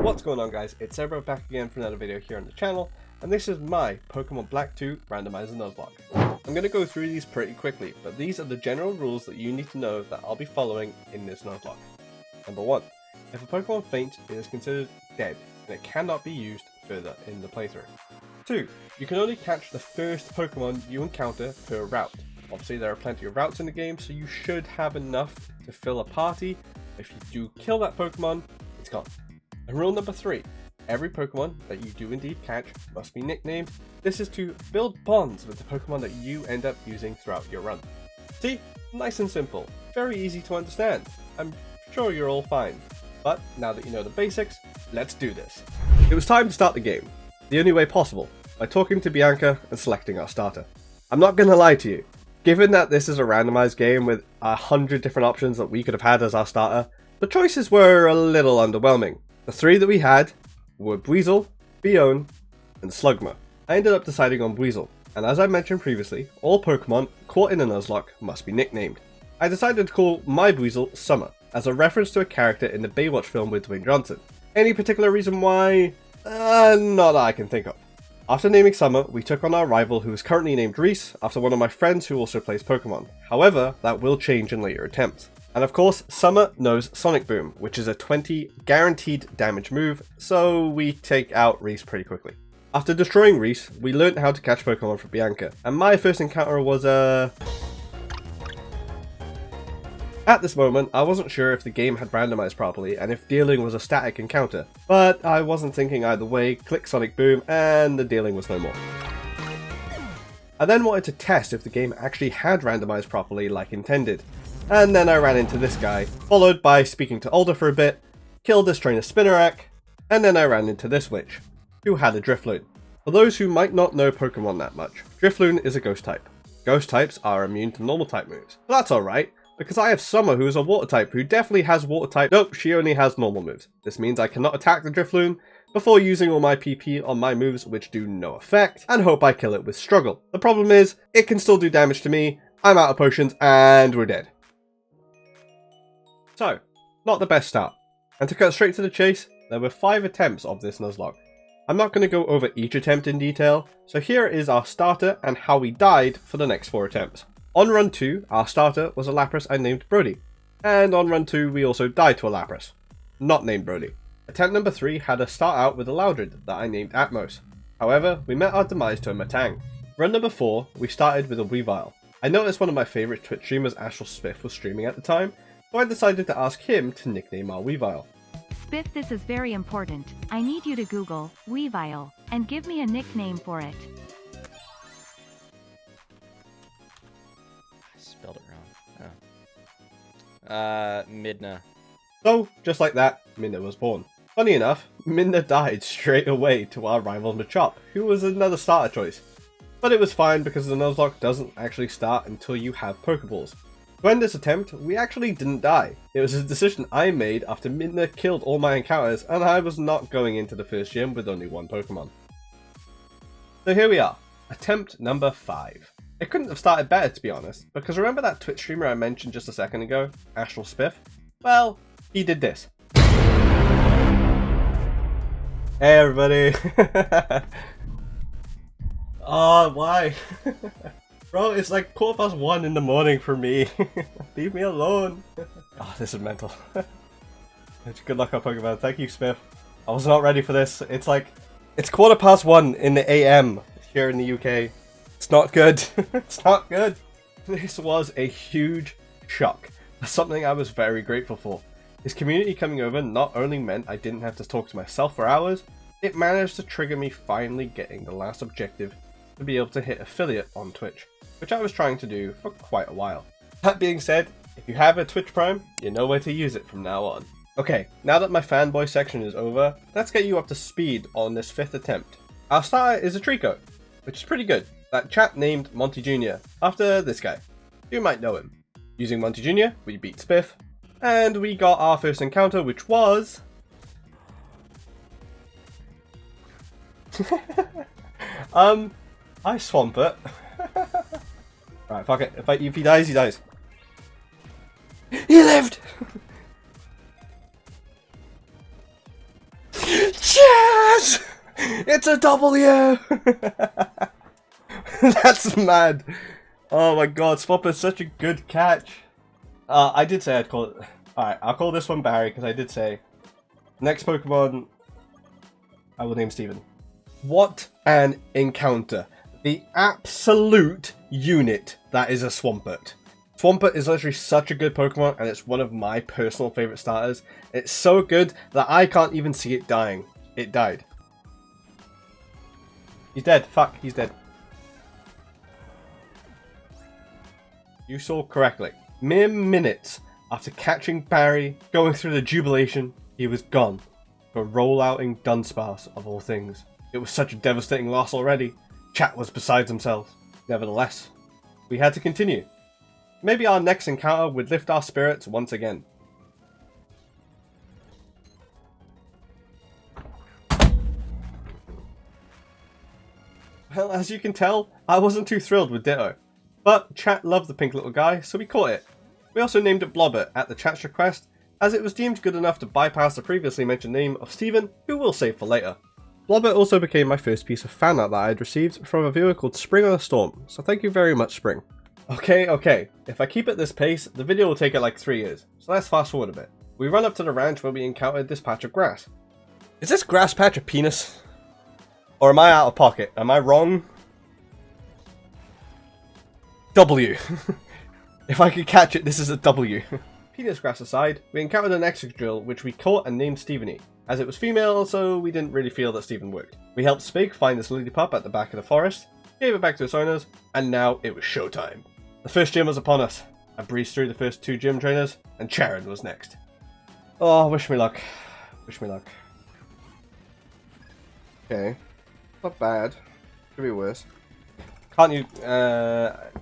What's going on, guys? It's Pharaoh back again for another video here on the channel, and this is my Pokemon Black 2 Randomized Nuzlocke. I'm going to go through these pretty quickly, but these are the general rules that you need to know that I'll be following in this Nuzlocke. Number 1. If a Pokemon faints, it is considered dead, and it cannot be used further in the playthrough. 2. You can only catch the first Pokemon you encounter per route. Obviously there are plenty of routes in the game, so you should have enough to fill a party. If you do kill that Pokemon, it's gone. And rule number 3, every Pokemon that you do indeed catch must be nicknamed. This is to build bonds with the Pokemon that you end up using throughout your run. See? Nice and simple. Very easy to understand. I'm sure you're all fine. But now that you know the basics, let's do this. It was time to start the game. The only way possible, by talking to Bianca and selecting our starter. I'm not gonna lie to you. Given that this is a randomized game with 100 different options that we could have had as our starter, the choices were a little underwhelming. The 3 that we had were Buizel, Bione, and Slugma. I ended up deciding on Buizel, and as I mentioned previously, all Pokemon caught in a Nuzlocke must be nicknamed. I decided to call my Buizel Summer, as a reference to a character in the Baywatch film with Dwayne Johnson. Any particular reason why? Not that I can think of. After naming Summer, we took on our rival who is currently named Reese, after one of my friends who also plays Pokemon. However, that will change in later attempts. And of course, Summer knows Sonic Boom, which is a 20 guaranteed damage move, so we take out Reese pretty quickly. After destroying Reese, we learned how to catch Pokemon for Bianca, and my first encounter was At this moment, I wasn't sure if the game had randomized properly and if dealing was a static encounter, but I wasn't thinking either way. Click Sonic Boom and the dealing was no more. I then wanted to test if the game actually had randomized properly like intended. And then I ran into this guy, followed by speaking to Alder for a bit, killed this trainer Spinarak, and then I ran into this witch, who had a Drifloon. For those who might not know Pokemon that much, Drifloon is a ghost type. Ghost types are immune to normal type moves, but that's alright, because I have Summer who is a water type who definitely has water type. Nope, she only has normal moves. This means I cannot attack the Drifloon before using all my PP on my moves which do no effect, and hope I kill it with struggle. The problem is, it can still do damage to me, I'm out of potions, and we're dead. So, not the best start. And to cut straight to the chase, there were 5 attempts of this Nuzlocke. I'm not going to go over each attempt in detail, so here is our starter and how we died for the next 4 attempts. On run 2, our starter was a Lapras I named Brody, and on run 2 we also died to a Lapras, not named Brody. Attempt number 3 had us start out with a Loudred that I named Atmos. However, we met our demise to a Matang. Run number 4, we started with a Weavile. I noticed one of my favourite Twitch streamers, Astral Spiff, was streaming at the time, so I decided to ask him to nickname our Weavile. Spiff, this is very important. I need you to Google Weavile and give me a nickname for it. I spelled it wrong. Midna. So, just like that, Minna was born. Funny enough, Minna died straight away to our rival Machop, who was another starter choice. But it was fine because the Nuzlocke doesn't actually start until you have Pokeballs. To end this attempt, we actually didn't die. It was a decision I made after Minna killed all my encounters and I was not going into the first gym with only 1 Pokemon. So here we are, attempt number 5. It couldn't have started better, to be honest, because remember that Twitch streamer I mentioned just a second ago, Astral Spiff? Well, he did this. Hey everybody! Oh, why? Bro, it's like 1:15 in the morning for me. Leave me alone. Oh, this is mental. Good luck on Pokemon. Thank you, Smith. I was not ready for this. It's 1:15 in the AM here in the UK. It's not good. It's not good. This was a huge shock. Something I was very grateful for. His community coming over not only meant I didn't have to talk to myself for hours, it managed to trigger me finally getting the last objective to be able to hit affiliate on Twitch, which I was trying to do for quite a while. That being said, if you have a Twitch Prime, you know where to use it from now on. Okay, now that my fanboy section is over, let's get you up to speed on this 5th attempt. Our starter is a Trico, which is pretty good. That chap named Monty Jr. after this guy. You might know him. Using Monty Jr., we beat Spiff, and we got our first encounter, which was... I Swampert. Right, fuck it. If he dies, he dies. He lived! Yes! It's a W! That's mad. Oh my god, Swampert's such a good catch. I did say I'd call it... Alright, I'll call this one Barry, because I did say... Next Pokemon, I will name Steven. What an encounter. The absolute unit that is a Swampert. Swampert is literally such a good Pokemon, and it's one of my personal favourite starters. It's so good that I can't even see it dying. It died. He's dead. Fuck, he's dead. You saw correctly. Mere minutes after catching Barry, going through the jubilation, he was gone. For rollouting Dunsparce of all things. It was such a devastating loss already. Chat was beside themselves. Nevertheless, we had to continue. Maybe our next encounter would lift our spirits once again. Well, as you can tell, I wasn't too thrilled with Ditto. But chat loved the pink little guy, so we caught it. We also named it Blobbert at the chat's request, as it was deemed good enough to bypass the previously mentioned name of Steven, who we'll save for later. Blobbert also became my first piece of fan art that I had received from a viewer called Spring on a Storm, so thank you very much, Spring. Okay, if I keep at this pace, the video will take it like 3 years, so let's fast forward a bit. We run up to the ranch where we encountered this patch of grass. Is this grass patch a penis? Or am I out of pocket? Am I wrong? W. If I could catch it, this is a W. Penis grass aside, we encountered an Excadrill which we caught and named Stephanie, as it was female, so we didn't really feel that Steven worked. We helped Spig find this lily pup at the back of the forest, gave it back to its owners, and now it was showtime. The first gym was upon us. I breezed through the first 2 gym trainers, and Charon was next. Oh, wish me luck. Wish me luck. Okay. Not bad. Could be worse. Can't you...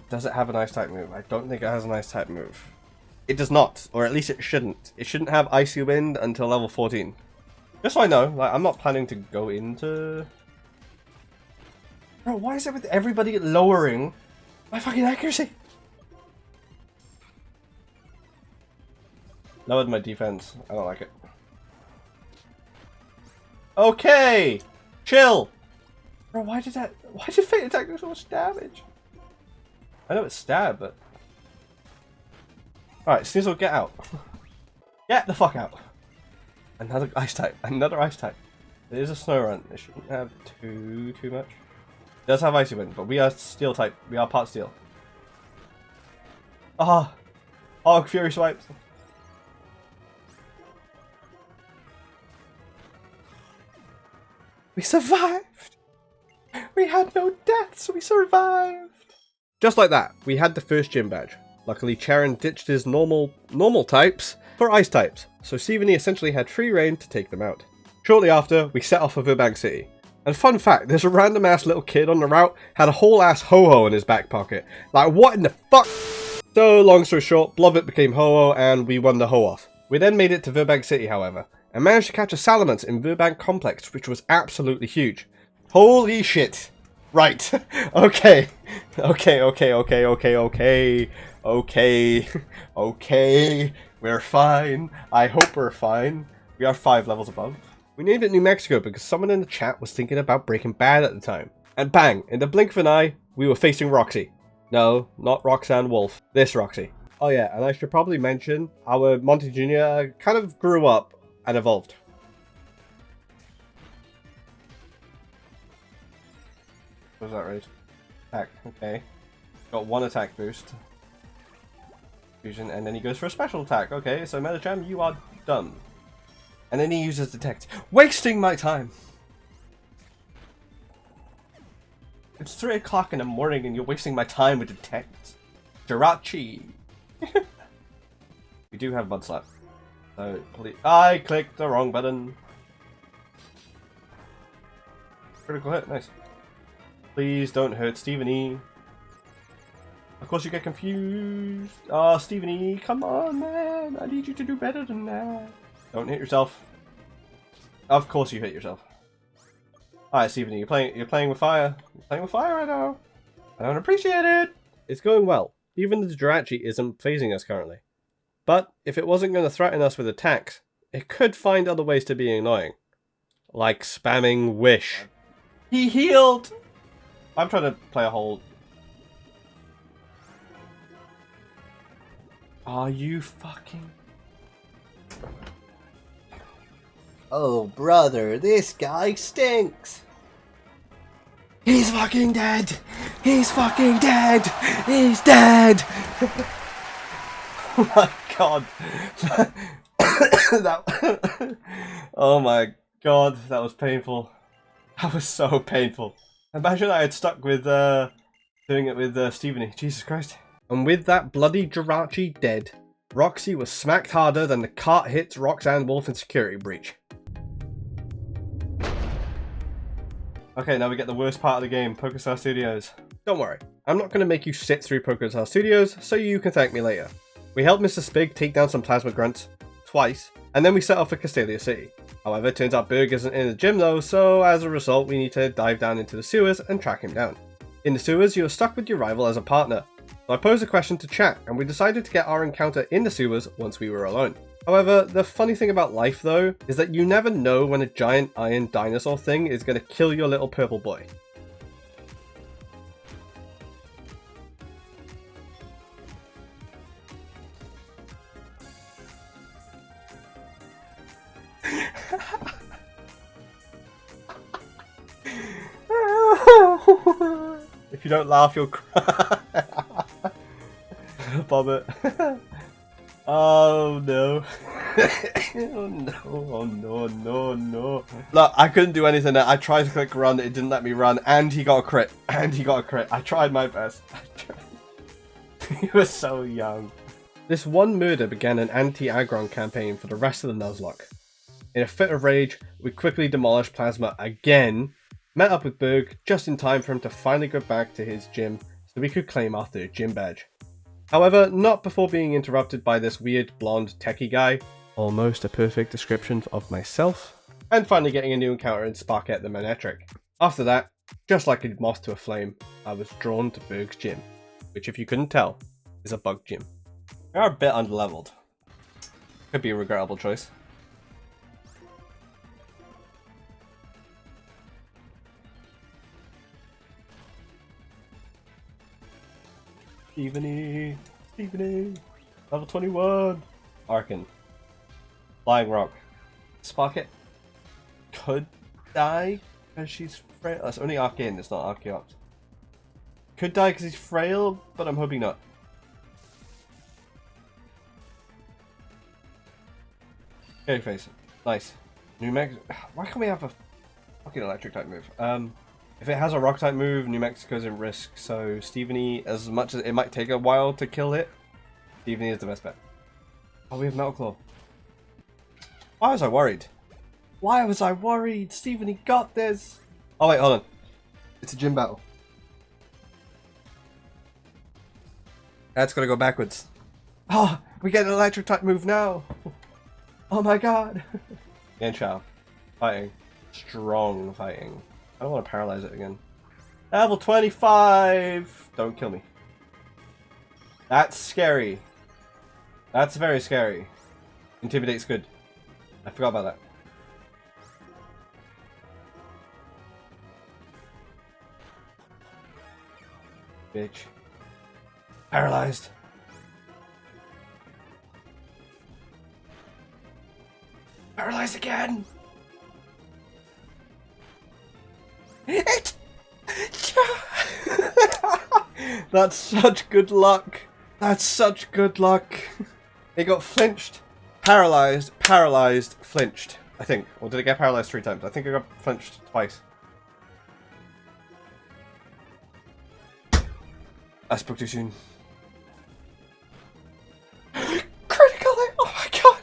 does it have an ice type move? I don't think it has an ice type move. It does not, or at least it shouldn't. It shouldn't have Icy Wind until level 14. Just so I know, like, I'm not planning to go into... Bro, why is it with everybody lowering my fucking accuracy? Lowered my defense. I don't like it. Okay! Chill! Bro, why did Fate attack do so much damage? I know it's stab, but... Alright, Sneasel, get out. Get the fuck out. Another ice type. Another ice type. It is a snow run. It shouldn't have too much. It does have Icy Wind, but we are steel type. We are part steel. Ah! Oh, Fury swipes. We survived! We had no deaths, we survived! Just like that, we had the first gym badge. Luckily, Charon ditched his normal types for ice types, so Stephanie essentially had free reign to take them out. Shortly after, we set off for Verbank City. And fun fact, this random ass little kid on the route had a whole ass Ho-Oh in his back pocket. Like, what in the fuck? So, long story short, Blobbert became Ho-Oh and we won the Ho-Off. We then made it to Verbank City, however, and managed to catch a Salamence in Verbank Complex, which was absolutely huge. Holy shit. Right. Okay. Okay. We're fine. I hope we're fine. We are 5 levels above. We named it New Mexico because someone in the chat was thinking about Breaking Bad at the time. And bang, in the blink of an eye, we were facing Roxy. No, not Roxanne Wolf. This Roxy. Oh yeah, and I should probably mention, our Monty Jr. kind of grew up and evolved. What was that raise? Attack, okay. Got 1 attack boost. Fusion, and then he goes for a special attack. Okay, so Metacham, you are done. And then he uses Detect. Wasting my time! It's 3 o'clock in the morning and you're wasting my time with Detect. Jirachi! We do have Mud Slap. So, please. I clicked the wrong button. Critical hit, nice. Please don't hurt Stephanie. Of course you get confused. Oh, Stephanie, come on, man. I need you to do better than that. Don't hit yourself. Of course you hit yourself. Alright, Stephanie, you're playing with fire. You're playing with fire right now. I don't appreciate it. It's going well. Even the Jirachi isn't phasing us currently. But if it wasn't going to threaten us with attacks, it could find other ways to be annoying. like spamming wish. He healed! I'm trying to play a whole... Are you fucking... Oh, brother, this guy stinks! He's fucking dead! He's fucking dead! He's dead! Oh my god. Oh my god, that was painful. That was so painful. Imagine I had stuck with doing it with Stephanie. Jesus Christ. And with that bloody Jirachi dead, Roxy was smacked harder than the cart hits Roxanne Wolf in Security Breach. Okay, now we get the worst part of the game, PokéStar Studios. Don't worry, I'm not going to make you sit through PokéStar Studios, so you can thank me later. We helped Mr. Spig take down some Plasma Grunts, twice, and then we set off for Castelia City. However, it turns out Berg isn't in the gym though, so as a result we need to dive down into the sewers and track him down. In the sewers, you are stuck with your rival as a partner. So I posed a question to chat, and we decided to get our encounter in the sewers once we were alone. However, the funny thing about life though, is that you never know when a giant iron dinosaur thing is going to kill your little purple boy. If you don't laugh, you'll cry. Bobbit. Oh no. Oh no, oh no, no, no. Look, I couldn't do anything. I tried to click run, it didn't let me run, and he got a crit. And he got a crit. I tried my best. He was so young. This one murder began an anti-Aggron campaign for the rest of the Nuzlocke. In a fit of rage, we quickly demolished Plasma again, met up with Berg just in time for him to finally go back to his gym so we could claim our third gym badge. However, not before being interrupted by this weird blonde techie guy, almost a perfect description of myself, and finally getting a new encounter in Sparkette the Manetric. After that, just like a moth to a flame, I was drawn to Berg's gym, which if you couldn't tell, is a bug gym. We are a bit underleveled. Could be a regrettable choice. Stephanie, level 21. Arcan, Flying Rock, Sparkette could die because she's frail. That's only Arcane, it's not Archeops. Could die because he's frail, but I'm hoping not. Okay, face. Nice. New Mex. Why can't we have a fucking electric type move? If it has a rock type move, New Mexico's in risk. So Stephanie, as much as it might take a while to kill it, Stephanie is the best bet. Oh, we have Metal Claw. Why was I worried? Why was I worried? Stephanie got this. Oh wait, hold on. It's a gym battle. That's gonna go backwards. Oh, we get an electric type move now. Oh my god. Yanchao. Fighting. Strong fighting. I don't want to paralyze it again. Level 25! Don't kill me. That's scary. That's very scary. Intimidate's good. I forgot about that. Bitch. Paralyzed. Paralyzed again! That's such good luck. That's such good luck. It got flinched, paralyzed, paralyzed, flinched. I think. Or did it get paralyzed 3 times? I think it got flinched twice. I spoke too soon. Critical hit! Oh my god!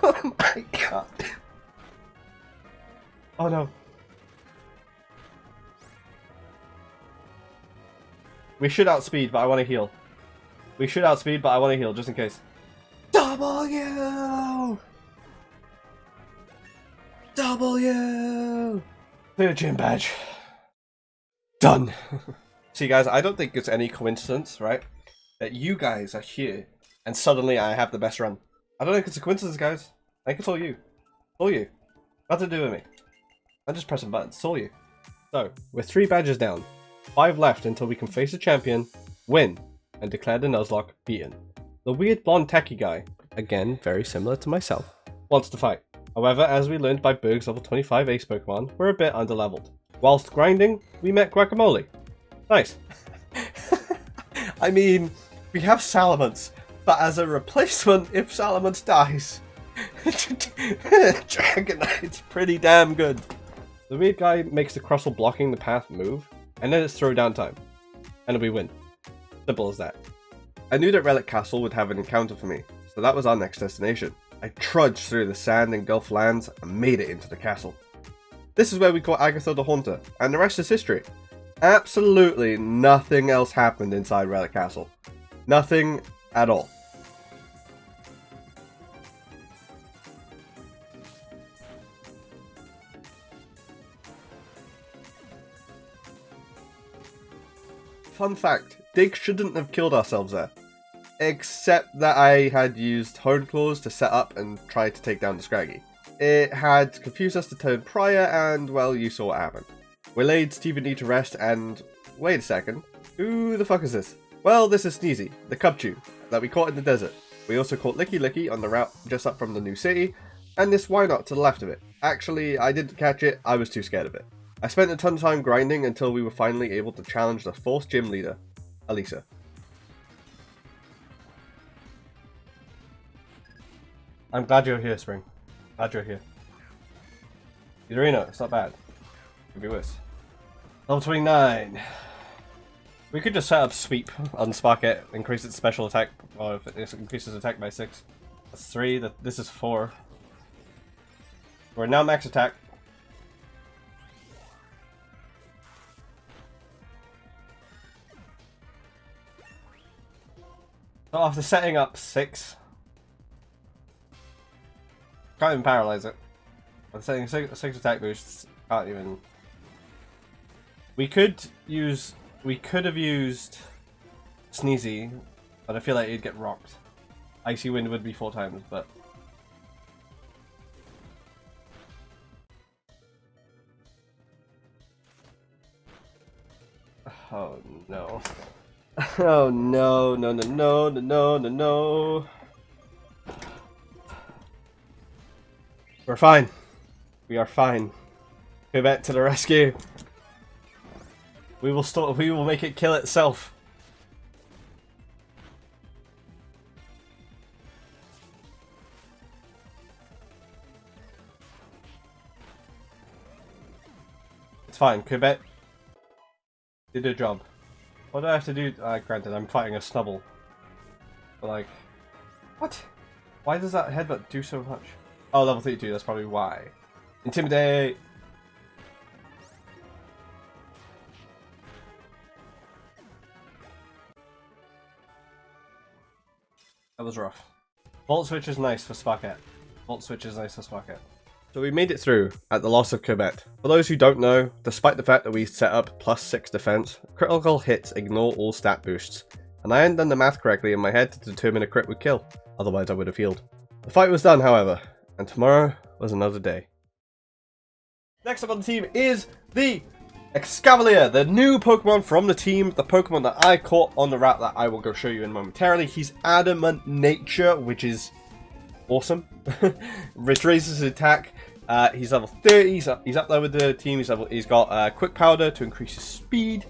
Oh my god! Oh no. We should outspeed, but I want to heal. We should outspeed, but I want to heal, just in case. W! W! Third gym badge. Done. See guys, I don't think it's any coincidence, right? That you guys are here, and suddenly I have the best run. I don't think it's a coincidence, guys. I think it's all you. It's all you. Nothing to do with me. I'm just pressing buttons. It's all you. So, we're 3 badges down. 5 left until we can face a champion, win, and declare the Nuzlocke beaten. The weird blonde techie guy, again very similar to myself, wants to fight. However, as we learned by Berg's level 25 ace Pokemon, we're a bit underleveled. Whilst grinding, we met Guacamole. Nice. I mean, we have Salamence, but as a replacement if Salamence dies, Dragonite's pretty damn good. The weird guy makes the Crustle blocking the path move, and then it's throwdown time. And we win. Simple as that. I knew that Relic Castle would have an encounter for me, so that was our next destination. I trudged through the sand and Gulf lands and made it into the castle. This is where we caught Agatha the Haunter, and the rest is history. Absolutely nothing else happened inside Relic Castle. Nothing at all. Fun fact, Dig shouldn't have killed ourselves there. Except that I had used Horn Claws to set up and try to take down the Scraggy. It had confused us to turn prior and, well, you saw what happened. We laid Stephen D to rest and... wait a second. Who the fuck is this? Well, this is Sneezy, the Cubchoo, that we caught in the desert. We also caught Licky Licky on the route just up from the new city, and this Wynot to the left of it. Actually, I didn't catch it, I was too scared of it. I spent a ton of time grinding until we were finally able to challenge the 4th gym leader, Elisa. I'm glad you're here, Spring. Glad you're here. Urino, it's not bad. Could be worse. Level 29. We could just set up Sweep on Sparket, increase its special attack, or if it increases attack by 6. That's 3, this is 4. We're now max attack. So after setting up 6, can't even paralyze it. I'm setting 6 attack boosts. Can't even. We could have used Sneezy, but I feel like he'd get rocked. Icy Wind would be 4 times, but. Oh no. Oh no, no, no, no, no, no, no, no. We're fine. We are fine. Go back to the rescue. We will make it kill itself. It's fine. Quebec did a job. What do I have to do? Granted, I'm fighting a Snubble. But like, what? Why does that headbutt do so much? Oh, level 32, that's probably why. Intimidate! That was rough. Volt Switch is nice for Sparket. Volt Switch is nice for Sparket. So we made it through at the loss of Quebec. For those who don't know, despite the fact that we set up +6 defense, critical hits ignore all stat boosts, and I hadn't done the math correctly in my head to determine a crit would kill, otherwise I would have healed. The fight was done, however, and tomorrow was another day. Next up on the team is the Excavalier, the new Pokemon from the team, the Pokemon that I caught on the route that I will go show you in momentarily. He's Adamant Nature, which is awesome. Which raises his attack. He's level 30, he's up there with the team. He's got Quick Powder to increase his speed.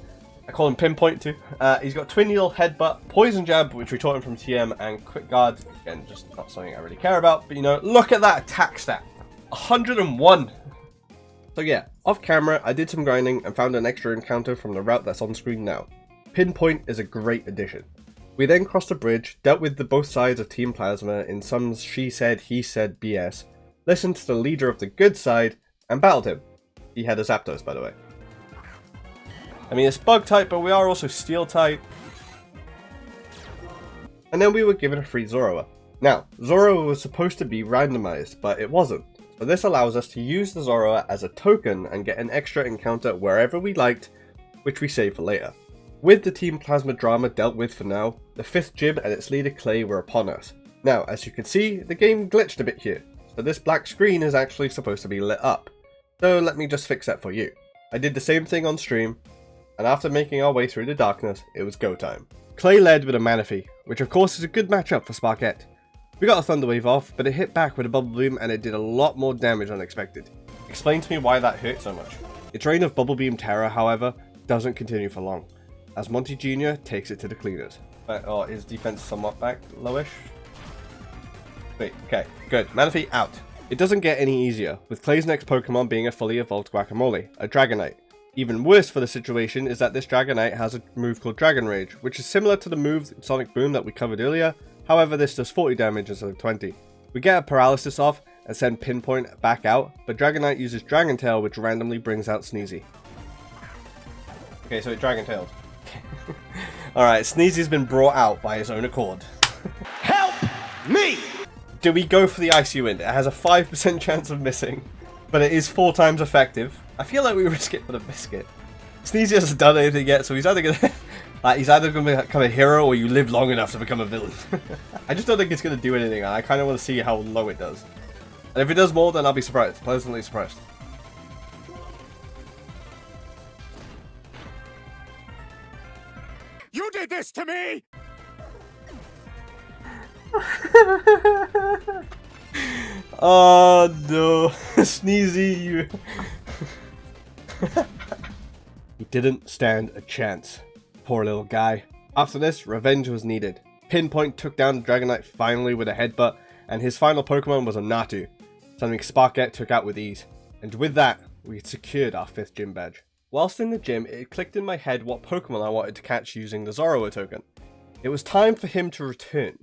I call him Pinpoint too. He's got Twin Needle, Headbutt, Poison Jab, which we taught him from TM, and Quick Guard. Again, just not something I really care about, but you know, look at that attack stat. 101. So yeah, off camera, I did some grinding and found an extra encounter from the route that's on screen now. Pinpoint is a great addition. We then crossed the bridge, dealt with both sides of Team Plasma in some she said, he said BS, listened to the leader of the good side, and battled him. He had a Zapdos, by the way. I mean, it's bug type, but we are also steel type. And then we were given a free Zoroark. Now, Zoroark was supposed to be randomized, but it wasn't. So this allows us to use the Zoroark as a token and get an extra encounter wherever we liked, which we save for later. With the Team Plasma drama dealt with for now, the 5th gym and its leader Clay were upon us. Now, as you can see, the game glitched a bit here. So this black screen is actually supposed to be lit up. So let me just fix that for you. I did the same thing on stream, and after making our way through the darkness, it was go time. Clay led with a Manaphy, which of course is a good matchup for Sparkette. We got a Thunder Wave off, but it hit back with a Bubble Beam and it did a lot more damage than expected. Explain to me why that hurt so much. Its reign of Bubble Beam Terror, however, doesn't continue for long, as Monty Jr. takes it to the cleaners. Or his defense somewhat back, lowish. Wait, okay, good. Manaphy out. It doesn't get any easier, with Clay's next Pokemon being a fully evolved Guacamole, a Dragonite. Even worse for the situation is that this Dragonite has a move called Dragon Rage, which is similar to the move Sonic Boom that we covered earlier, however this does 40 damage instead of 20. We get a Paralysis off and send Pinpoint back out, but Dragonite uses Dragon Tail, which randomly brings out Sneezy. Okay, so it Dragon Tailed. Alright, Sneezy's been brought out by his own accord. Help me! Do we go for the Icy Wind? It has a 5% chance of missing, but it is 4 times effective. I feel like we risk it for the biscuit. Sneezy hasn't done anything yet, so he's either gonna become a hero or you live long enough to become a villain. I just don't think it's gonna do anything. I kind of want to see how low it does. And if it does more, then I'll be surprised. Pleasantly surprised. You did this to me! Oh no, Sneezy, you... He didn't stand a chance. Poor little guy. After this, revenge was needed. Pinpoint took down the Dragonite finally with a headbutt, and his final Pokemon was a Natu, something Sparkette took out with ease. And with that, we had secured our 5th gym badge. Whilst in the gym, it clicked in my head what Pokemon I wanted to catch using the Zorua token. It was time for him to return.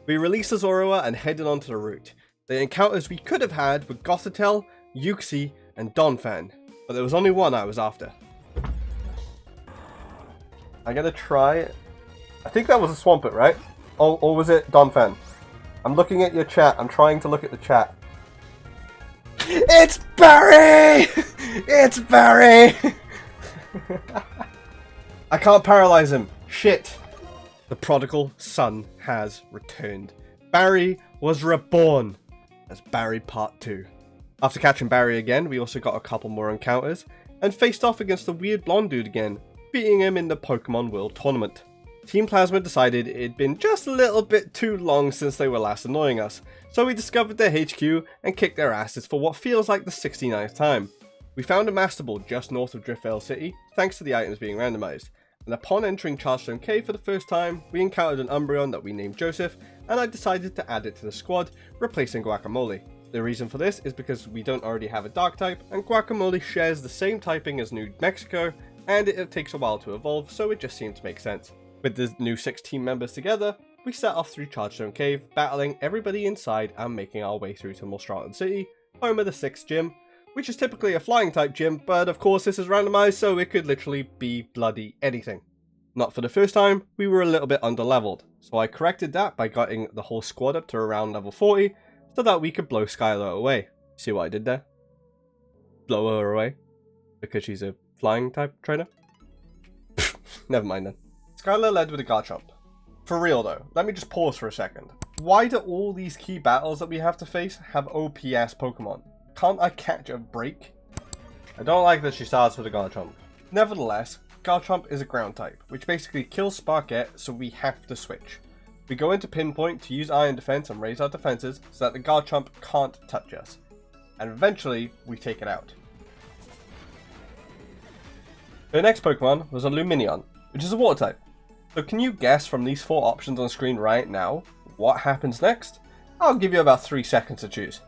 We released the Zorua and headed onto the route. The encounters we could have had were Gothitelle, Uxie, and Donphan, but there was only one I was after. I'm gonna try... I think that was a Swampert, right? Or was it Donphan? I'm looking at your chat. I'm trying to look at the chat. It's Barry! It's Barry! I can't paralyze him. Shit. The prodigal son has returned. Barry was reborn as Barry Part 2. After catching Barry again, we also got a couple more encounters and faced off against the weird blonde dude again, beating him in the Pokemon World Tournament. Team Plasma decided it'd been just a little bit too long since they were last annoying us, so we discovered their HQ and kicked their asses for what feels like the 69th time. We found a Master Ball just north of Driftvale City, thanks to the items being randomized, and upon entering Chargestone Cave for the first time, we encountered an Umbreon that we named Joseph, and I decided to add it to the squad, replacing Guacamole. The reason for this is because we don't already have a Dark type, and Guacamole shares the same typing as New Mexico, and it takes a while to evolve, so it just seemed to make sense. With the new 6 team members together, we set off through Chargestone Cave, battling everybody inside and making our way through to Mulstraton City, home of the 6th gym, which is typically a flying type gym, but of course this is randomized, so it could literally be bloody anything. Not for the first time, we were a little bit underleveled, so I corrected that by getting the whole squad up to around level 40, so that we could blow Skylar away. See what I did there? Blow her away? Because she's a flying type trainer? Never mind then. Skylar led with a Garchomp. For real though, let me just pause for a second. Why do all these key battles that we have to face have OPS Pokemon? Can't I catch a break? I don't like that she starts with a Garchomp. Nevertheless, Garchomp is a ground type, which basically kills Sparkette, so we have to switch. We go into Pinpoint to use Iron Defense and raise our defenses so that the Garchomp can't touch us. And eventually, we take it out. The next Pokemon was a Luminion, which is a water type. So can you guess from these 4 options on screen right now, what happens next? I'll give you about 3 seconds to choose.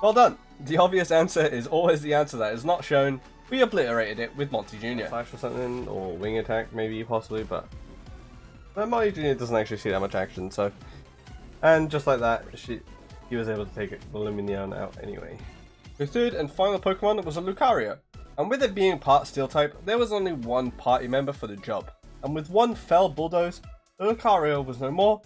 Well done! The obvious answer is always the answer that is not shown. We obliterated it with Monty Jr. Slash or something, or Wing Attack maybe, possibly, but Monty Jr. doesn't actually see that much action, so... And just like that, he was able to take the Luminion out anyway. The third and final Pokemon was a Lucario, and with it being part Steel type, there was only one party member for the job, and with one fell Bulldoze, the Lucario was no more,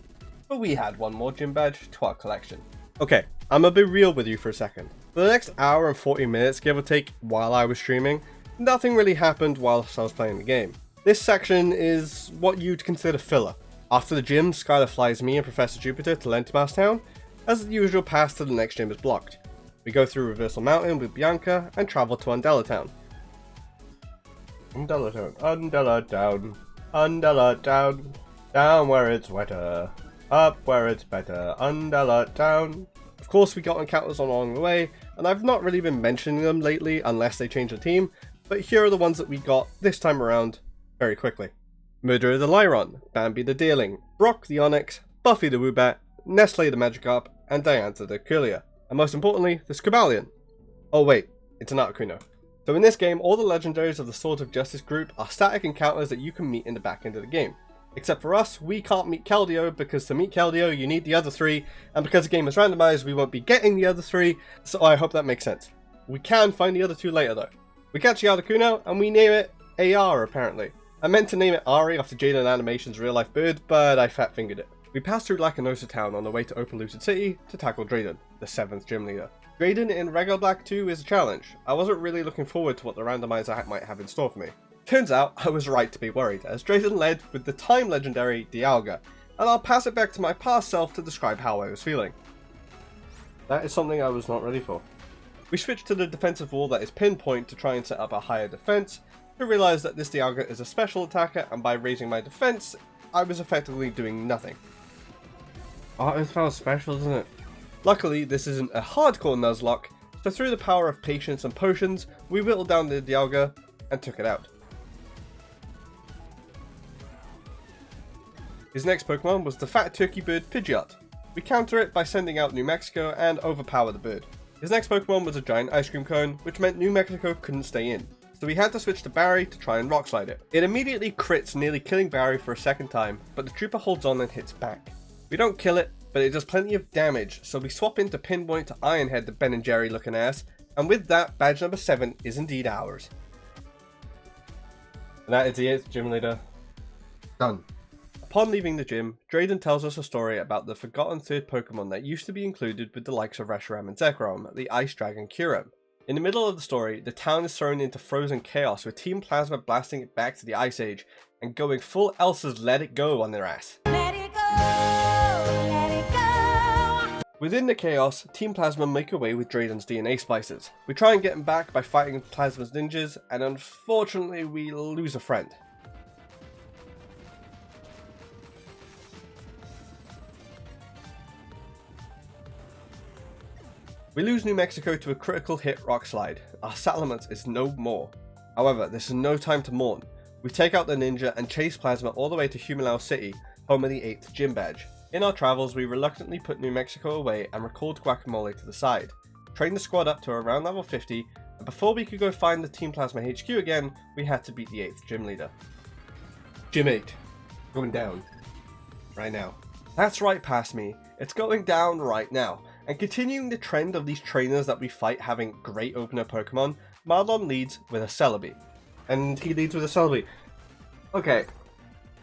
but we had one more gym badge to our collection. Okay, I'm gonna be real with you for a second. For the next hour and 40 minutes, give or take, while I was streaming, nothing really happened whilst I was playing the game. This section is what you'd consider filler. After the gym, Skylar flies me and Professor Jupiter to Lentimas Town, as the usual path to the next gym is blocked. We go through Reversal Mountain with Bianca and travel to Undella Town. Undella Town, Undella Town, Undella Town, down where it's wetter, up where it's better, Undella Town. Of course we got encounters along the way, and I've not really been mentioning them lately unless they change the team, but here are the ones that we got this time around very quickly. Murderer the Lyron, Bambi the Deerling, Brock the Onyx, Buffy the Woobat, Nestle the Magikarp, and Diantha the Curlier. And most importantly, the Excavalier. Oh wait, it's an Articuno. So in this game, all the legendaries of the Sword of Justice group are static encounters that you can meet in the back end of the game. Except for us, we can't meet Keldeo, because to meet Keldeo you need the other 3, and because the game is randomized we won't be getting the other 3, so I hope that makes sense. We can find the other 2 later though. We catch the Articuno and we name it AR apparently. I meant to name it Ari after Jaden Animation's real life bird, but I fat fingered it. We pass through Lacanosa Town on the way to Open Lucid City to tackle Drayden, the 7th gym leader. Drayden in Regular Black 2 is a challenge. I wasn't really looking forward to what the randomizer might have in store for me. Turns out I was right to be worried, as Drayden led with the time legendary Dialga, and I'll pass it back to my past self to describe how I was feeling. That is something I was not ready for. We switch to the defensive wall that is pinpoint to try and set up a higher defense, to realise that this Dialga is a special attacker, and by raising my defense, I was effectively doing nothing. Oh, it smells special, doesn't it? Luckily, this isn't a hardcore Nuzlocke, so through the power of patience and potions, we whittled down the Dialga and took it out. His next Pokemon was the fat turkey bird Pidgeot. We counter it by sending out New Mexico and overpower the bird. His next Pokemon was a giant ice cream cone, which meant New Mexico couldn't stay in, so we had to switch to Barry to try and rock slide it. It immediately crits, nearly killing Barry for a second time, but the trooper holds on and hits back. We don't kill it, but it does plenty of damage, so we swap into Pinpoint to Ironhead the Ben and Jerry looking ass, and with that, badge number 7 is indeed ours. And that is the 8th gym leader. Done. Upon leaving the gym, Drayden tells us a story about the forgotten 3rd Pokemon that used to be included with the likes of Reshiram and Zekrom, the Ice Dragon Kyurem. In the middle of the story, the town is thrown into frozen chaos with Team Plasma blasting it back to the Ice Age and going full Elsa's Let It Go on their ass. Let it go, let it go. Within the chaos, Team Plasma make away with Drayden's DNA splices. We try and get him back by fighting Plasma's ninjas, and unfortunately we lose a friend. We lose New Mexico to a critical hit rock slide. Our Salamence is no more. However, this is no time to mourn. We take out the ninja and chase Plasma all the way to Humalao City, home of the 8th gym badge. In our travels, we reluctantly put New Mexico away and recalled Guacamole to the side, trained the squad up to around level 50, and before we could go find the Team Plasma HQ again, we had to beat the 8th gym leader. Gym 8. Going down. Right now. That's right past me. It's going down right now. And continuing the trend of these trainers that we fight having great opener Pokemon, Marlon leads with a Celebi. And he leads with a Celebi. Okay,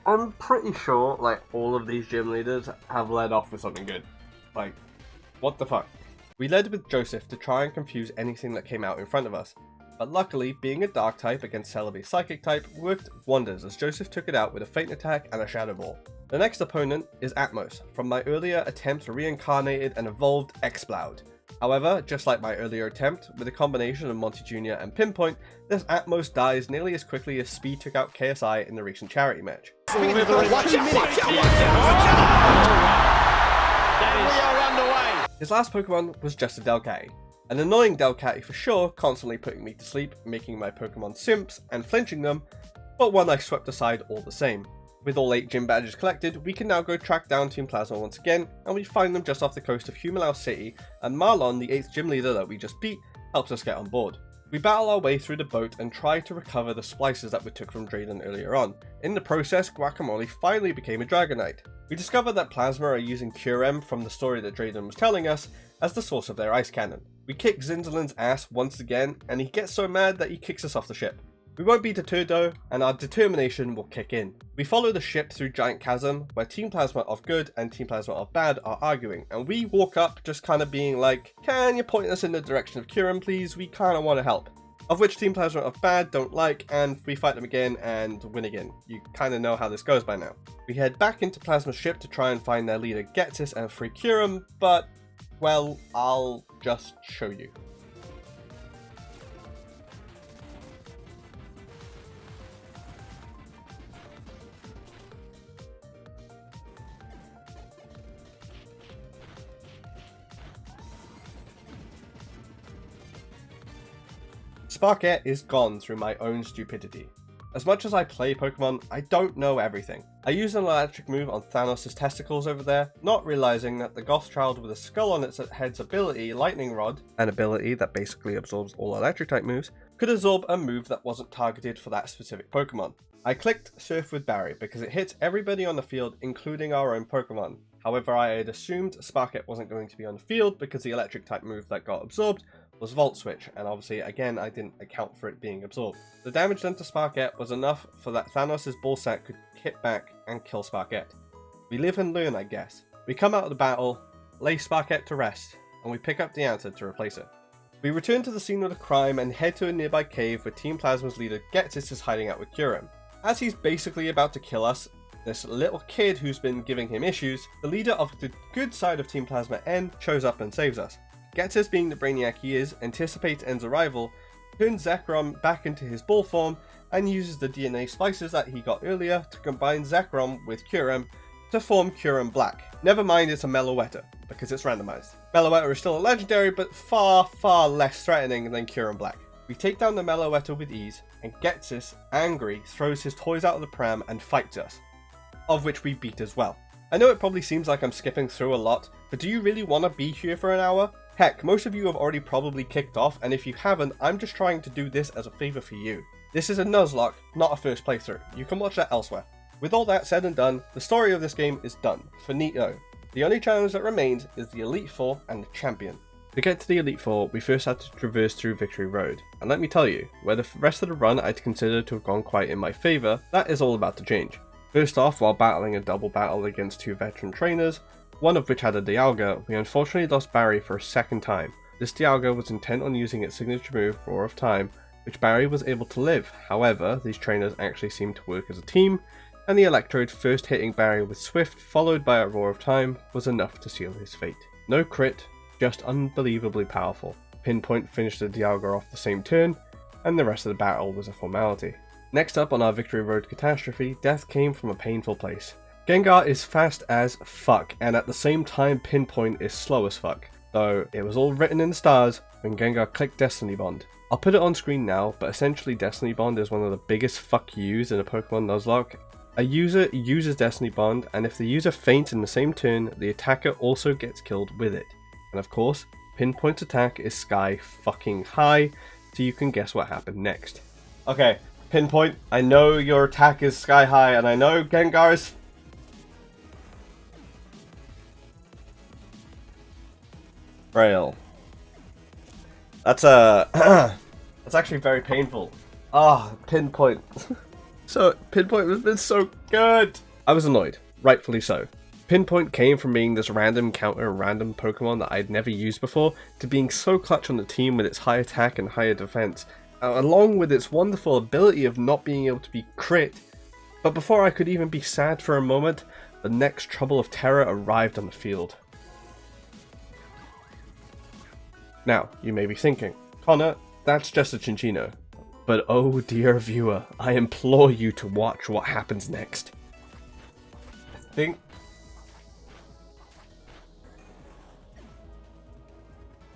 I'm pretty sure like all of these gym leaders have led off with something good. Like, what the fuck? We led with Joseph to try and confuse anything that came out in front of us. But luckily, being a Dark type against Celebi's Psychic type worked wonders as Joseph took it out with a Faint Attack and a Shadow Ball. The next opponent is Atmos, from my earlier attempt reincarnated and evolved Exploud. However, just like my earlier attempt, with a combination of Monty Jr. and Pinpoint, this Atmos dies nearly as quickly as Speed took out KSI in the recent charity match. His last Pokemon was just a Delcatty. An annoying Delcatty for sure, constantly putting me to sleep, making my Pokemon simps and flinching them, but one I swept aside all the same. With all 8 gym badges collected, we can now go track down Team Plasma once again, and we find them just off the coast of Humalao City, and Marlon, the 8th gym leader that we just beat, helps us get on board. We battle our way through the boat and try to recover the splices that we took from Drayden earlier on. In the process, Guacamole finally became a Dragonite. We discover that Plasma are using Kyurem from the story that Drayden was telling us as the source of their ice cannon. We kick Zinzalin's ass once again, and he gets so mad that he kicks us off the ship. We won't be deterred though, and our determination will kick in. We follow the ship through Giant Chasm, where Team Plasma of Good and Team Plasma of Bad are arguing, and we walk up just kind of being like, can you point us in the direction of Kyurem please, we kind of want to help. of which Team Plasma are bad, don't like, and we fight them again and win again. You kind of know how this goes by now. We head back into Plasma's ship to try and find their leader Getsis and free Kyurem, but, well, I'll just show you. Sparkette is gone through my own stupidity. As much as I play Pokemon, I don't know everything. I used an electric move on Thanos' testicles over there, not realizing that the goth child with a skull on its head's ability, Lightning Rod, an ability that basically absorbs all electric type moves, could absorb a move that wasn't targeted for that specific Pokemon. I clicked Surf with Barry because it hits everybody on the field, including our own Pokemon. However, I had assumed Sparkette wasn't going to be on the field because the electric type move that got absorbed was Volt Switch, and obviously again I didn't account for it being absorbed. The damage done to Sparkette was enough for that Thanos' ballsack could hit back and kill Sparkette. We live and learn, I guess. We come out of the battle, lay Sparkette to rest, and we pick up the answer to replace her. We return to the scene of the crime and head to a nearby cave where Team Plasma's leader Getsis is hiding out with Kyurem. As he's basically about to kill us, this little kid who's been giving him issues, the leader of the good side of Team Plasma N, shows up and saves us. Getsis, being the brainiac he is, anticipates N's arrival, turns Zekrom back into his ball form, and uses the DNA splices that he got earlier to combine Zekrom with Kyurem to form Kyurem Black. Never mind it's a Meloetta, because it's randomized. Meloetta is still a legendary, but far, far less threatening than Kyurem Black. We take down the Meloetta with ease, and Getsis, angry, throws his toys out of the pram and fights us, of which we beat as well. I know it probably seems like I'm skipping through a lot, but do you really want to be here for an hour? Heck, most of you have already probably kicked off, and if you haven't, I'm just trying to do this as a favour for you. This is a Nuzlocke, not a first playthrough. You can watch that elsewhere. With all that said and done, the story of this game is done. Finito. The only challenge that remains is the Elite Four and the Champion. To get to the Elite Four, we first had to traverse through Victory Road. And let me tell you, where the rest of the run I'd consider to have gone quite in my favour, that is all about to change. First off, while battling a double battle against two veteran trainers, one of which had a Dialga, we unfortunately lost Barry for a second time. This Dialga was intent on using its signature move, Roar of Time, which Barry was able to live. However, these trainers actually seemed to work as a team, and the Electrode first hitting Barry with Swift followed by a Roar of Time was enough to seal his fate. No crit, just unbelievably powerful. Pinpoint finished the Dialga off the same turn, and the rest of the battle was a formality. Next up on our Victory Road catastrophe, death came from a painful place. Gengar is fast as fuck, and at the same time Pinpoint is slow as fuck, though it was all written in the stars when Gengar clicked Destiny Bond. I'll put it on screen now, but essentially Destiny Bond is one of the biggest fuck yous in a Pokemon Nuzlocke. A user uses Destiny Bond, and if the user faints in the same turn, the attacker also gets killed with it. And of course, Pinpoint's attack is sky fucking high, so you can guess what happened next. Okay, Pinpoint, I know your attack is sky high, and I know Gengar is frail. That's that's actually very painful. Pinpoint. So Pinpoint has been so good. I was annoyed, rightfully so. Pinpoint came from being this random counter random Pokemon that I'd never used before to being so clutch on the team with its high attack and higher defense, along with its wonderful ability of not being able to be crit. But before I could even be sad for a moment, the next trouble of terror arrived on the field. Now, you may be thinking, Connor, that's just a Chinchino. But oh dear viewer, I implore you to watch what happens next. I think...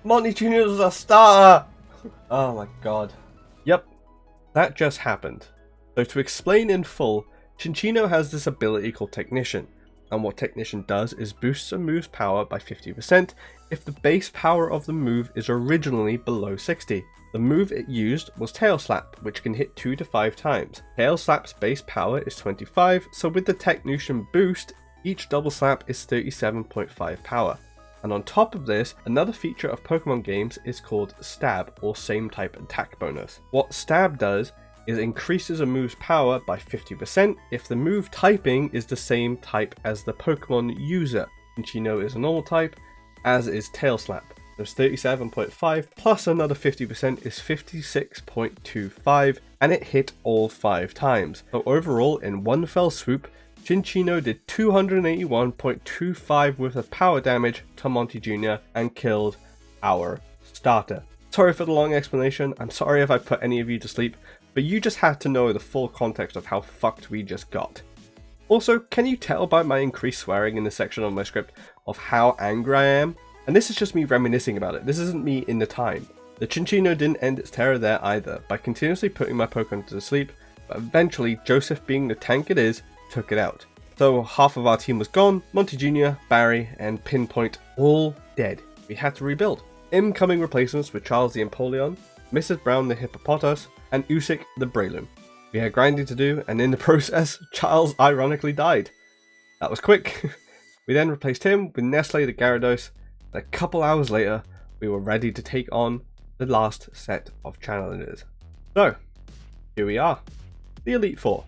Monty Jr. is a starter! Oh my god. Yep, that just happened. So to explain in full, Chinchino has this ability called Technician. And what Technician does is boosts a move's power by 50% if the base power of the move is originally below 60. The move it used was Tail Slap, which can hit 2 to 5 times. Tail Slap's base power is 25, so with the Technician boost, each double slap is 37.5 power. And on top of this, another feature of Pokemon games is called Stab, or Same Type Attack Bonus. What Stab does is increases a move's power by 50% if the move typing is the same type as the Pokemon user. Chinchino is a normal type, as is Tail Slap. There's 37.5 plus another 50% is 56.25, and it hit all 5 times. So overall, in one fell swoop, Chinchino did 281.25 worth of power damage to Monty Jr. and killed our starter. Sorry for the long explanation, I'm sorry if I put any of you to sleep, but you just had to know the full context of how fucked we just got. Also, can you tell by my increased swearing in this section of my script of how angry I am? And this is just me reminiscing about it, this isn't me in the time. The Chinchino didn't end its terror there either, by continuously putting my Pokemon to sleep, but eventually Joseph, being the tank it is, took it out. So half of our team was gone, Monty Jr., Barry, and Pinpoint all dead. We had to rebuild. Incoming replacements were Charles the Empoleon, Mrs. Brown the Hippopotas, and Usyk the Breloom. We had grinding to do, and in the process, Charles ironically died. That was quick. We then replaced him with Nestle the Gyarados. A couple hours later, we were ready to take on the last set of challengers. So, here we are. The Elite Four.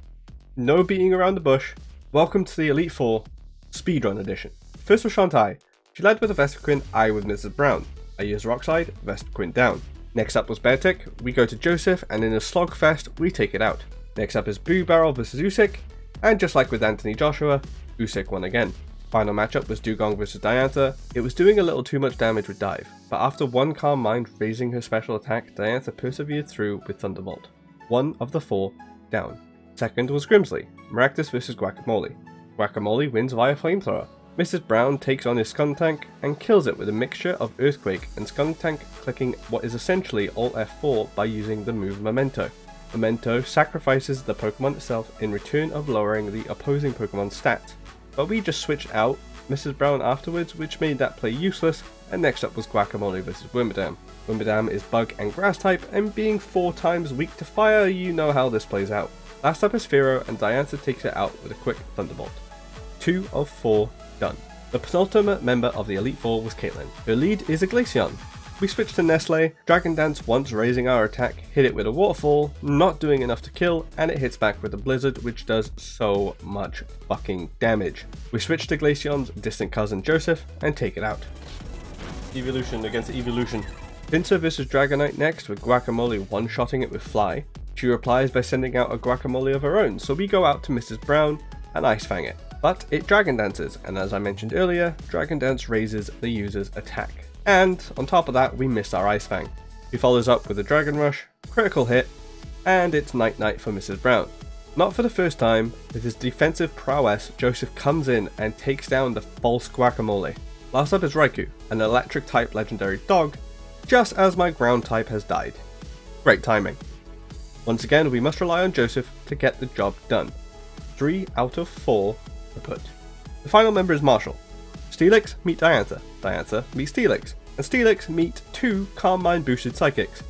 No beating around the bush. Welcome to the Elite Four Speedrun Edition. First was Shantae. She led with a Vespiquen, I with Mrs. Brown. I used Rockslide, Vespiquen down. Next up was Beartick. We go to Joseph, and in a slogfest, we take it out. Next up is Boo Barrel vs Usyk, and just like with Anthony Joshua, Usyk won again. Final matchup was Dugong vs Diantha. It was doing a little too much damage with Dive, but after one Calm Mind raising her special attack, Diantha persevered through with Thunderbolt. One of the 4 down. Second was Grimsley, Maractus vs Guacamole. Guacamole wins via Flamethrower. Mrs. Brown takes on his Skuntank and kills it with a mixture of Earthquake and Skuntank clicking what is essentially Alt F4 by using the move Memento. Memento sacrifices the Pokemon itself in return of lowering the opposing Pokemon's stats. But we just switched out Mrs. Brown afterwards, which made that play useless, and next up was Guacamole vs Wormadam. Wormadam is Bug and Grass type, and being 4 times weak to fire, you know how this plays out. Last up is Pharaoh, and Diantha takes it out with a quick Thunderbolt. 2 of 4 done. The penultimate member of the Elite Four was Caitlyn. Her lead is a Glaceon. We switched to Nestle. Dragon Dance, once raising our attack, hit it with a Waterfall, not doing enough to kill, and it hits back with a Blizzard, which does so much fucking damage. We switch to Glaceon's distant cousin Joseph, and take it out. Evolution against Evolution. Pinto vs Dragonite next, with Guacamole one-shotting it with Fly. She replies by sending out a Guacamole of her own, so we go out to Mrs. Brown and Ice Fang it. But it Dragon Dances, and as I mentioned earlier, Dragon Dance raises the user's attack. And on top of that, we missed our Ice Fang. He follows up with a Dragon Rush, critical hit, and it's Night Night for Mrs. Brown. Not for the first time, with his defensive prowess, Joseph comes in and takes down the false Guacamole. Last up is Riku, an electric type legendary dog, just as my ground type has died. Great timing. Once again, we must rely on Joseph to get the job done. 3 out of 4 to put. The final member is Marshall. Steelix meet Diantha, Diantha meet Steelix, and Steelix meet 2 Calm Mind boosted Psychics.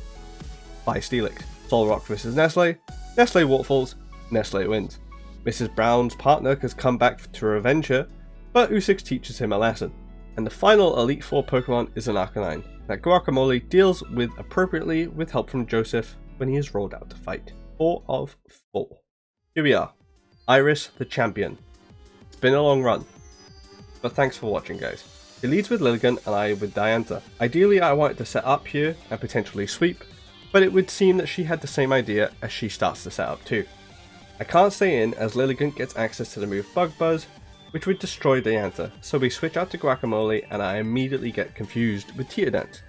By Steelix. Solrock vs Nestle, Nestle Waterfalls, Nestle wins. Mrs. Brown's partner has come back to revenge her, but Usyk teaches him a lesson. And the final Elite Four Pokemon is an Arcanine, that Guacamole deals with appropriately with help from Joseph when he is rolled out to fight. 4 of 4. Here we are. Iris the champion. It's been a long run, but thanks for watching, guys. It leads with Lilligant and I with Diantha. Ideally I wanted to set up here and potentially sweep, but it would seem that she had the same idea as she starts to set up too. I can't stay in as Lilligant gets access to the move Bug Buzz, which would destroy Diantha, so we switch out to Guacamole and I immediately get confused with Tear Dance.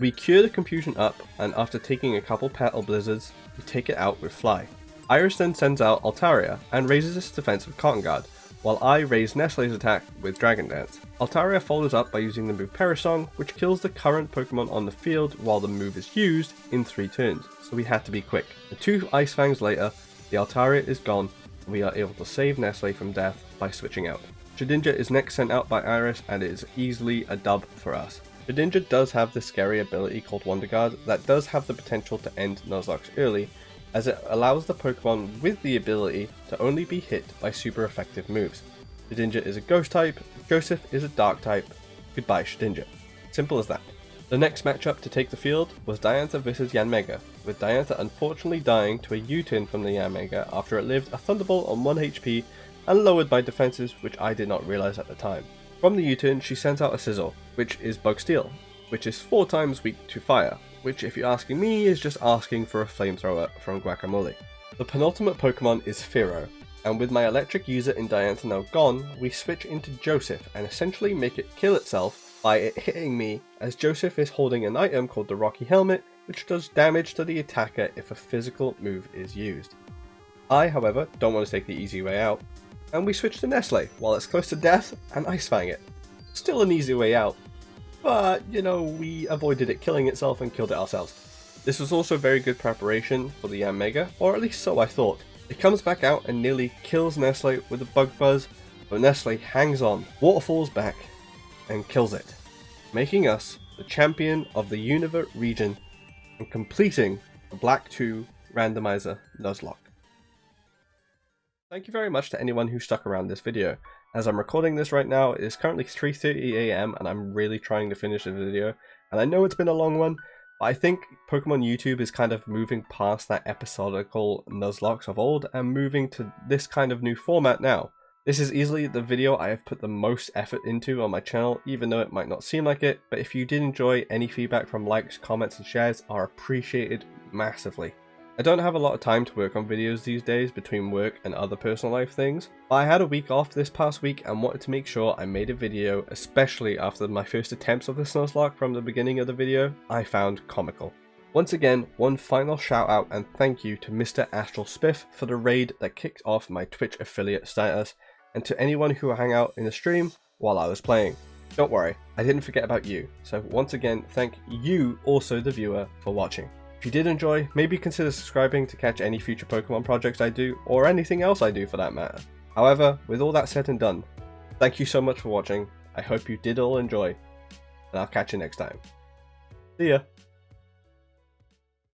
We cure the confusion up, and after taking a couple Petal Blizzards, we take it out with Fly. Iris then sends out Altaria and raises its defense with Cotton Guard, while I raise Nestle's attack with Dragon Dance. Altaria follows up by using the move Perisong, which kills the current Pokemon on the field while the move is used in 3 turns, so we had to be quick. The 2 Ice Fangs later, the Altaria is gone, and we are able to save Nestle from death by switching out. Shedinja is next sent out by Iris and is easily a dub for us. Shedinja does have this scary ability called Wonder Guard that does have the potential to end Nuzlocke early, as it allows the Pokemon with the ability to only be hit by super effective moves. Shedinja is a Ghost type, Joseph is a Dark type, goodbye Shedinja. Simple as that. The next matchup to take the field was Diantha vs Yanmega, with Diantha unfortunately dying to a U-turn from the Yanmega after it lived a Thunderbolt on 1 HP and lowered my defenses, which I did not realise at the time. From the U-turn she sent out a Sizzle, which is Bug Steel. which is 4 times weak to fire, which if you're asking me is just asking for a flamethrower from Guacamole. The penultimate Pokemon is Pharaoh, and with my electric user in Diantha now gone, we switch into Joseph and essentially make it kill itself by it hitting me, as Joseph is holding an item called the Rocky Helmet, which does damage to the attacker if a physical move is used. I, however, don't want to take the easy way out, and we switch to Nestle while it's close to death and Ice Fang it. Still an easy way out, but you know, we avoided it killing itself and killed it ourselves. This was also very good preparation for the Mega, or at least so I thought. It comes back out and nearly kills Nestle with a Bug Buzz, but Nestle hangs on, waterfalls back, and kills it, making us the champion of the Univert region and completing the Black 2 Randomizer Nuzlocke. Thank you very much to anyone who stuck around this video. As I'm recording this right now, it is currently 3:30 AM and I'm really trying to finish the video. And I know it's been a long one, but I think Pokemon YouTube is kind of moving past that episodical Nuzlocks of old and moving to this kind of new format now. This is easily the video I have put the most effort into on my channel, even though it might not seem like it, but if you did enjoy, any feedback from likes, comments and shares are appreciated massively. I don't have a lot of time to work on videos these days between work and other personal life things, but I had a week off this past week and wanted to make sure I made a video, especially after my first attempts of this Nuzlocke from the beginning of the video, I found comical. Once again, one final shout out and thank you to Mr. Astral Spiff for the raid that kicked off my Twitch affiliate status, and to anyone who hung out in the stream while I was playing. Don't worry, I didn't forget about you, so once again thank you also the viewer for watching. If you did enjoy, maybe consider subscribing to catch any future Pokemon projects I do, or anything else I do for that matter. However, with all that said and done, thank you so much for watching, I hope you did all enjoy, and I'll catch you next time. See ya!